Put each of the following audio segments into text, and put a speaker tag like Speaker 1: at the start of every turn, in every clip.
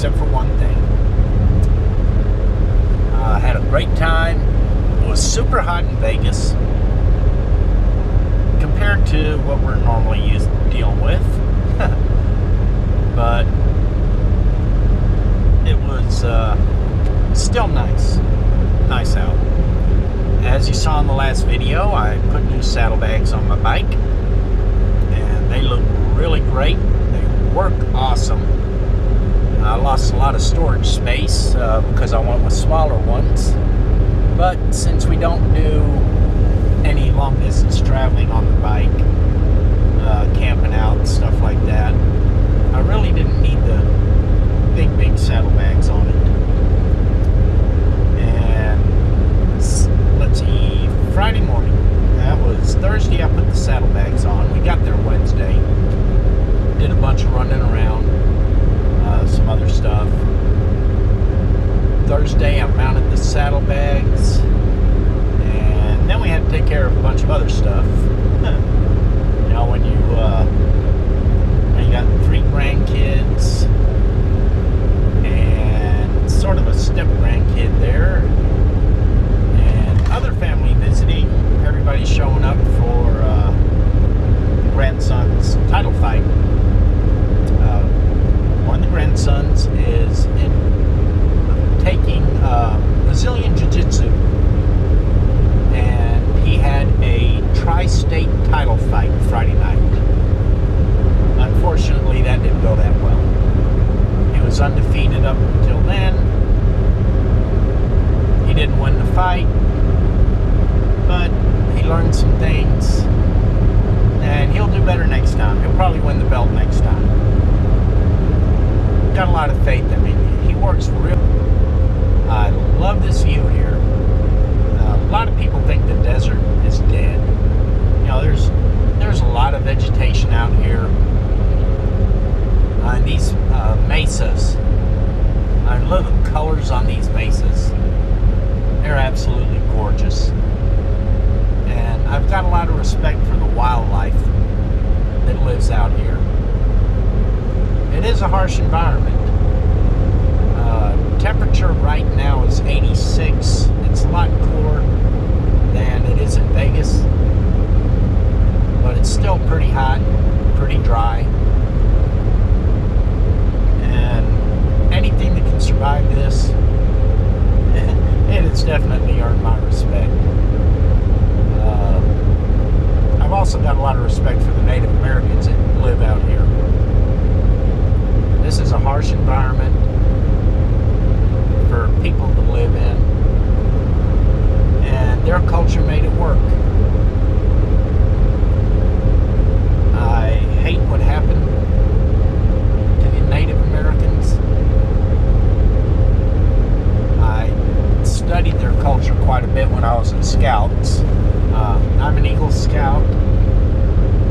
Speaker 1: except for one thing. I had a great time. It was super hot in Vegas compared to what we're normally dealing with. But it was still nice out. As you saw in the last video, I put new saddlebags on my bike, and they look really great. They work awesome. I lost a lot of storage space because I went with smaller ones, but since we don't do any long distance traveling on the bike, camping out and stuff like that, I really didn't need the big saddlebags on it. And let's see, Friday morning, that was Thursday, I put the saddlebags on. We got there Wednesday, did a bunch of running around, some other stuff. Thursday I mounted the saddlebags, and then we had to take care of a bunch of other stuff. You know, when you got 3 grandkids and sort of a step grandkid there, and other family visiting, everybody's showing up for the grandson's title fight. One of the grandsons is taking Brazilian Jiu-Jitsu, and he had a tri-state title fight Friday night. Unfortunately, that didn't go that well. He was undefeated up until then. He didn't win the fight, but he learned some things, and he'll do better next time. He'll probably win the belt next time. Got a lot of faith in me. He works real. I love this view here. A lot of people think the desert is dead. You know, there's a lot of vegetation out here. And these mesas, I love the colors on these mesas. They're absolutely gorgeous. And I've got a lot of respect for the wildlife that lives out here. It is a harsh environment. Temperature right now is 86. It's a lot cooler than it is in Vegas, but it's still pretty hot, pretty dry, and anything that can survive this, it has definitely earned my respect. I've also got a lot of respect for the Native Americans that live out here. This is a harsh environment for people to live in, and their culture made it work. I hate what happened to the Native Americans. I studied their culture quite a bit when I was in Scouts. I'm an Eagle Scout.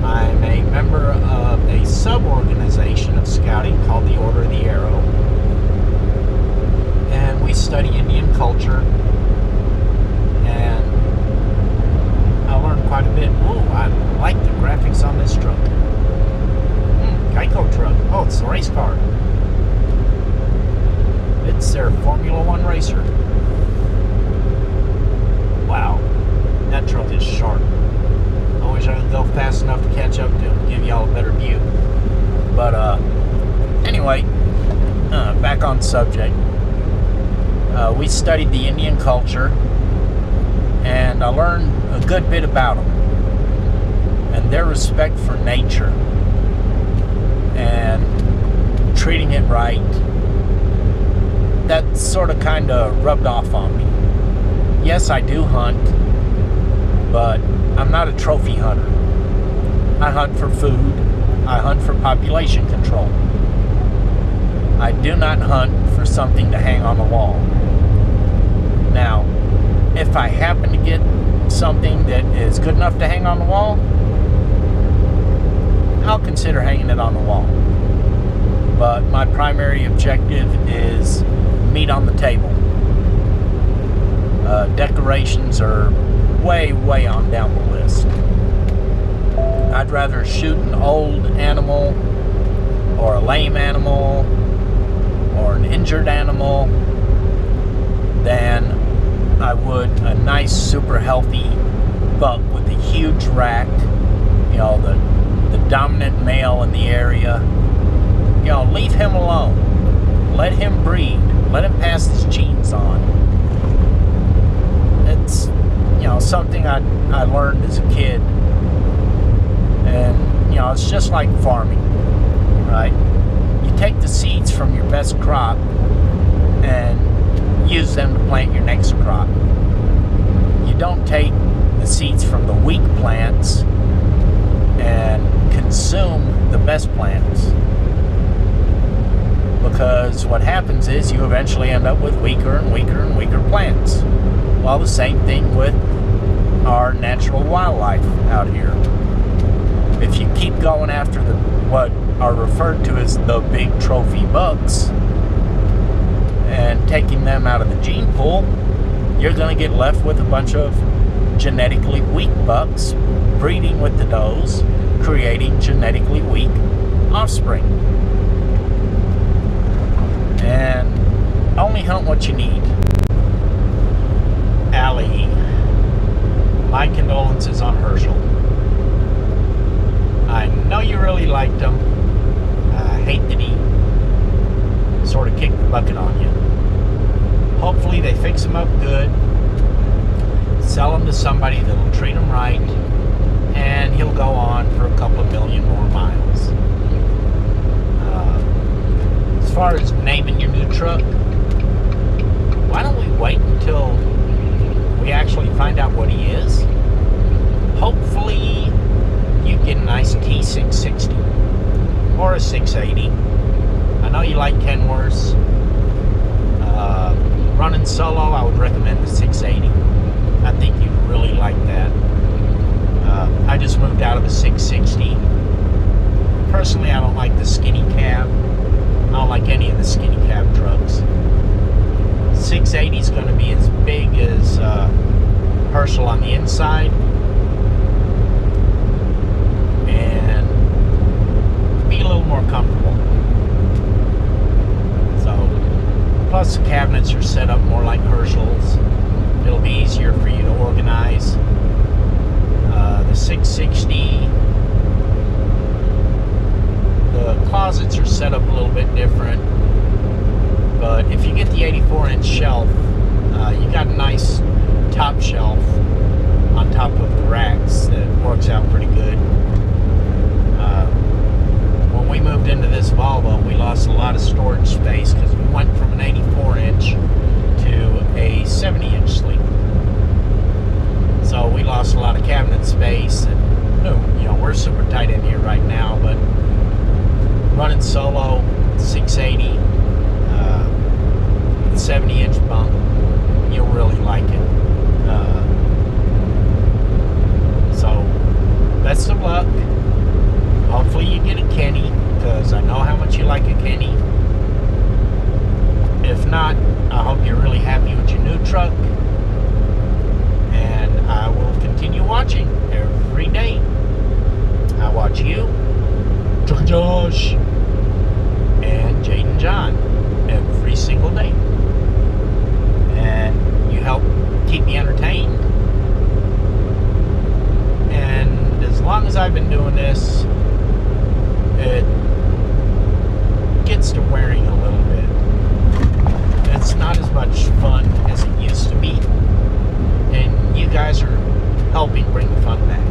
Speaker 1: I'm a member of a sub-organization of scouting called the Order of the Arrow. And we study Indian culture. And I learned quite a bit. Oh, I like the graphics on this truck. Geico truck. Oh, it's a race car. It's their Formula One racer. Wow. That truck is sharp. I wish I could go fast enough to catch up to him, give y'all a better view. But anyway, back on subject. We studied the Indian culture, and I learned a good bit about them and their respect for nature and treating it right. That sort of kind of rubbed off on me. Yes, I do hunt, but I'm not a trophy hunter. I hunt for food. I hunt for population control. I do not hunt for something to hang on the wall. Now, if I happen to get something that is good enough to hang on the wall, I'll consider hanging it on the wall. But my primary objective is meat on the table. Decorations are way on down the list. I'd rather shoot an old animal or a lame animal or an injured animal than I would a nice, super healthy buck with a huge rack. You know, the dominant male in the area. You know, leave him alone. Let him breed. Let him pass his genes on. It's, you know, something I learned as a kid. And, you know, it's just like farming, right? You take the seeds from your best crop and use them to plant your next crop. You don't take the seeds from the weak plants and consume the best plants. Because what happens is you eventually end up with weaker and weaker and weaker plants. Well, the same thing with our natural wildlife out here. If you keep going after what are referred to as the big trophy bucks and taking them out of the gene pool, you're going to get left with a bunch of genetically weak bucks breeding with the does, creating genetically weak offspring. And only hunt what you need. Allie, my condolences on Herschel. I know you really liked him. I hate that he sort of kicked the bucket on you. Hopefully they fix him up good, sell him to somebody that'll treat him right, and he'll go on for a couple of million more miles. As far as naming your new truck, why don't we wait until we actually find out what he is? Hopefully you get a nice T660 or a 680. I know you like Kenworths. Running solo, I would recommend the 680. I think you'd really like that. I just moved out of a 660. Personally, I don't like the skinny cab. I don't like any of the skinny cab trucks. 680 is going to be as big as Herschel on the inside, and be a little more comfortable. So, plus the cabinets are set up more like Herschel's. It'll be easier for you to organize. The 660, the closets are set up a little bit different, but if you get the 84-inch shelf, you got a nice top shelf on top of the racks that works out pretty good. When we moved into this Volvo, we lost a lot of storage space because we went from an 84-inch to a 70-inch sleeper. So we lost a lot of cabinet space, and you know, we're super tight in here right now, but running solo, 680, 70-inch bunk, you'll really like it. So, best of luck. Hopefully you get a Kenny, because I know how much you like a Kenny. If not, I hope you're really happy with your new truck. And I will continue watching every day. I watch you, Josh, and Jaden John every single day. And you help keep me entertained. And as long as I've been doing this, it gets to wearing a little bit. It's not as much fun as it used to be. And you guys are helping bring the fun back.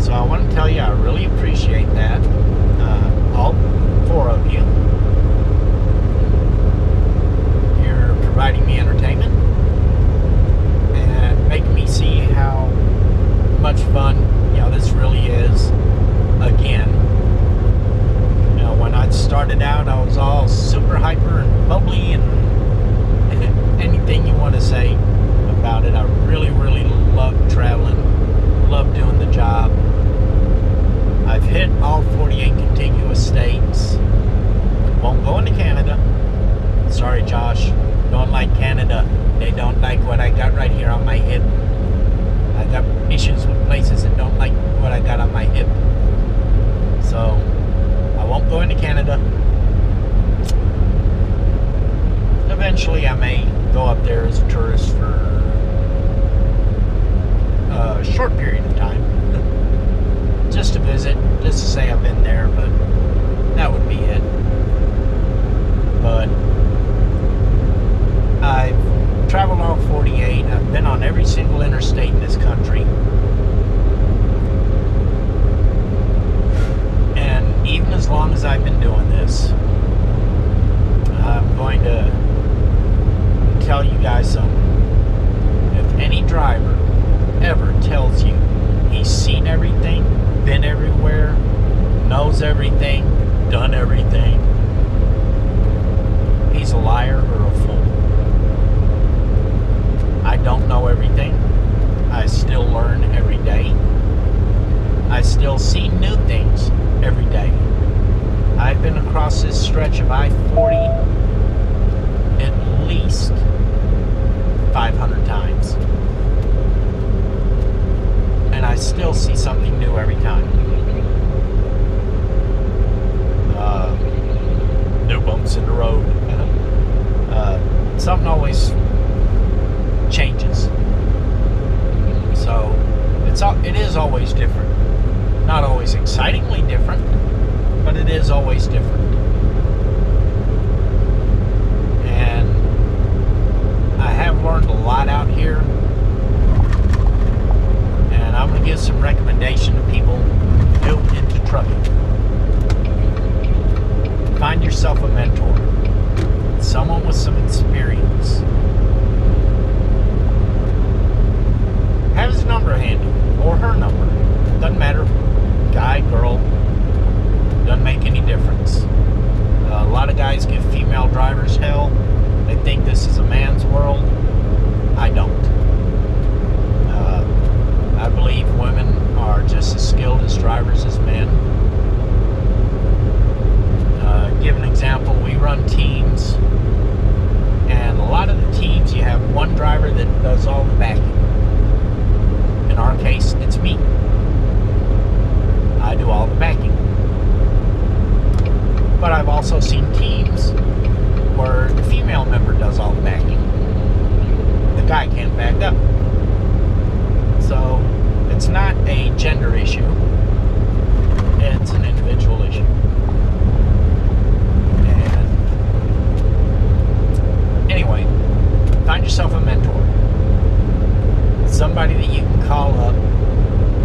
Speaker 1: So I want to tell you, I really appreciate that. All four of you. You're providing me entertainment and making me see how much fun, you know, this really is. Again, you know, when I started out, I was all super hyper and bubbly and anything you want to say about it. I really, really love traveling, love doing the job. I've hit all 48 contiguous states. Won't go into Canada. Sorry, Josh. Don't like Canada. They don't like what I got right here on my hip. I got issues with places that don't like what I got on my hip. So, I won't go into Canada. eventually I may go up there as a tourist for a short period of time. Just to visit, just to say I've been there, but that would be it. But I've traveled all 48. I've been on every single interstate in this country. And even as long as I've been doing this, I'm going to tell you guys something. If any driver ever tells you he's seen everything, been everywhere, knows everything, done everything, he's a liar or a fool. I don't know everything. I still learn every day. I still see new things every day. I've been across this stretch of I-40 at least 500 times. And I still see something new every time. New bumps in the road. Something always changes. So it is always different. Not always excitingly different, but it is always different. And I have learned a lot out here. And I'm going to give some recommendation to people new into trucking. Find yourself a mentor. Someone with some experience. Have his number handy, or her number. Doesn't matter. Guy, girl. Doesn't make any difference. A lot of guys give female drivers hell. They think this is a man's world. I don't. I believe women are just as skilled as drivers as men. Give an example, we run teams, and a lot of the teams you have one driver that does all the backing. In our case, it's me. I do all the backing. But I've also seen teams where the female member does all the backing. The guy can't back up. So it's not a gender issue. It's an individual issue. Anyway, find yourself a mentor. Somebody that you can call up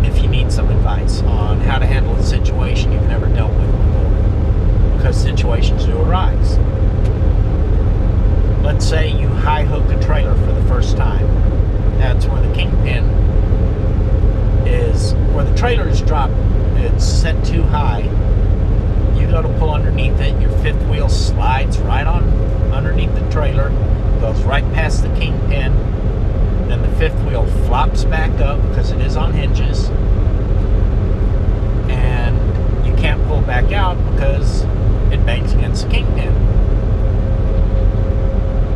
Speaker 1: if you need some advice on how to handle a situation you've never dealt with before. Because situations do arise. Let's say you high hook a trailer for the first time. That's where the kingpin is, where the trailer is dropped. It's set too high. You go to pull underneath it, your fifth wheel slides right on underneath the trailer, goes right past the kingpin, then the fifth wheel flops back up because it is on hinges, and you can't pull back out because it bangs against the kingpin.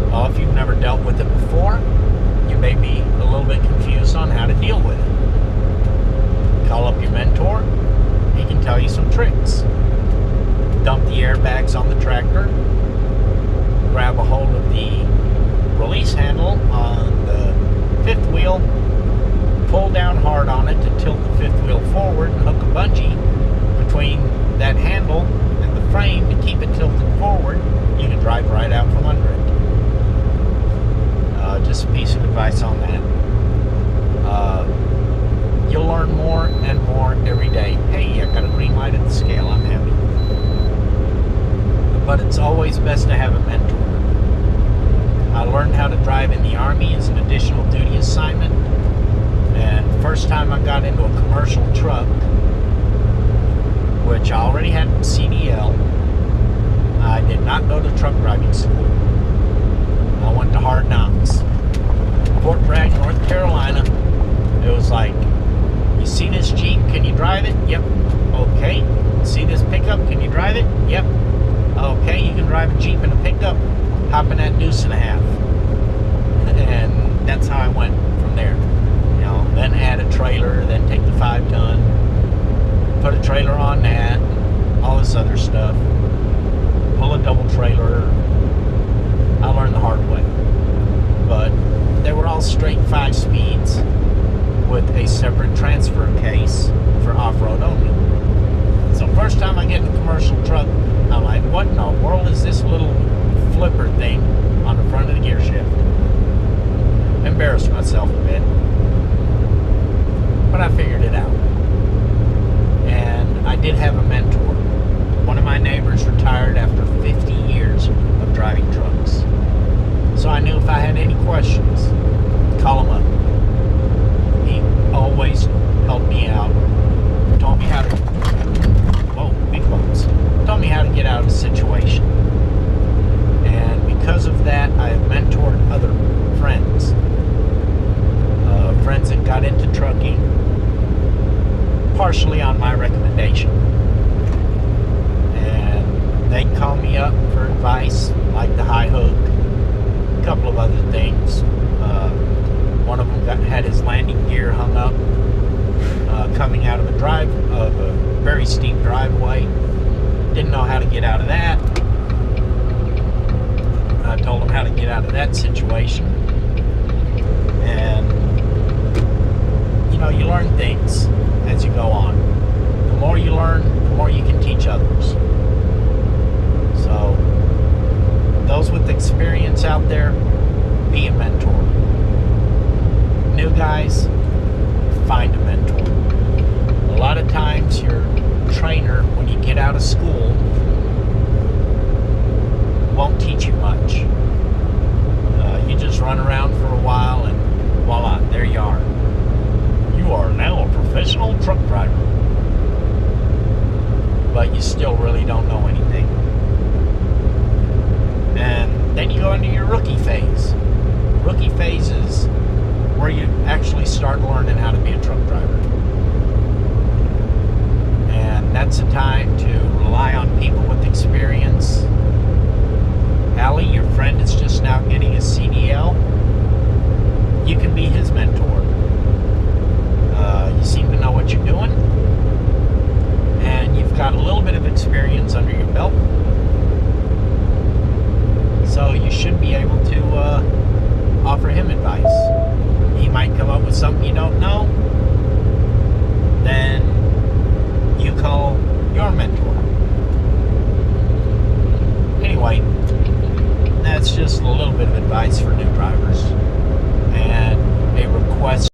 Speaker 1: Well, if you've never dealt with it before, you may be a little bit confused on how to deal with it. Call up your mentor. He can tell you some tricks. Dump the airbags on the tractor, grab a hold of the release handle on the fifth wheel, pull down hard on it to tilt the fifth wheel forward, and hook a bungee between that handle and the frame to keep it tilted forward. You can drive right out from under it. Just a piece of advice on that. You'll learn more and more every day. Hey, I got a green light at the scale, I'm happy. But it's always best to have a mentor. I learned how to drive in the Army as an additional duty assignment, and first time I got into a commercial truck, which I already had CDL, I did not go to truck driving school. I went to Hard Knocks. Fort Bragg, North Carolina. It was like, you see this Jeep, can you drive it? Yep. Okay. See this pickup, can you drive it? Yep. Okay, you can drive a Jeep and a pickup, hop in that deuce and a half. And that's how I went from there. You know, then add a trailer, then take the 5-ton, put a trailer on that, all this other stuff. Pull a double trailer. I learned the hard way. all straight 5 speeds with a separate transfer case for off-road only. So first time I get in a commercial truck, I'm like, what in the world is this little flipper thing on the front of the gear shift? Embarrassed myself a bit, but I figured it out. And I did have a mentor. One of my neighbors retired after 50 years of driving trucks. So I knew if I had any questions, call him up. He always helped me out. Taught me how to, big bumps. Taught me how to get out of a situation. And because of that, I have mentored other friends. Friends that got into trucking, partially on my recommendation. And they'd call me up for advice, like the high hook, a couple of other things. One of them had his landing gear hung up coming out of a very steep driveway. Didn't know how to get out of that. I told him how to get out of that situation. And you learn things as you go on. The more you learn, the more you can teach others. So, those with experience out there, be a mentor. New guys, find a mentor. A lot of times your trainer, when you get out of school, won't teach you much. You just run around for a while and voila, there you are. You are now a professional truck driver. But you still really don't know anything. And then you go into your rookie phase. Rookie phase is where you actually start learning how to be a truck driver. And that's a time to rely on people with experience. Allie, your friend is just now getting his CDL. You can be his mentor. You seem to know what you're doing, and you've got a little bit of experience under your belt, so you should be able to offer him advice. He might come up with something you don't know, then you call your mentor. Anyway, that's just a little bit of advice for new drivers, and a request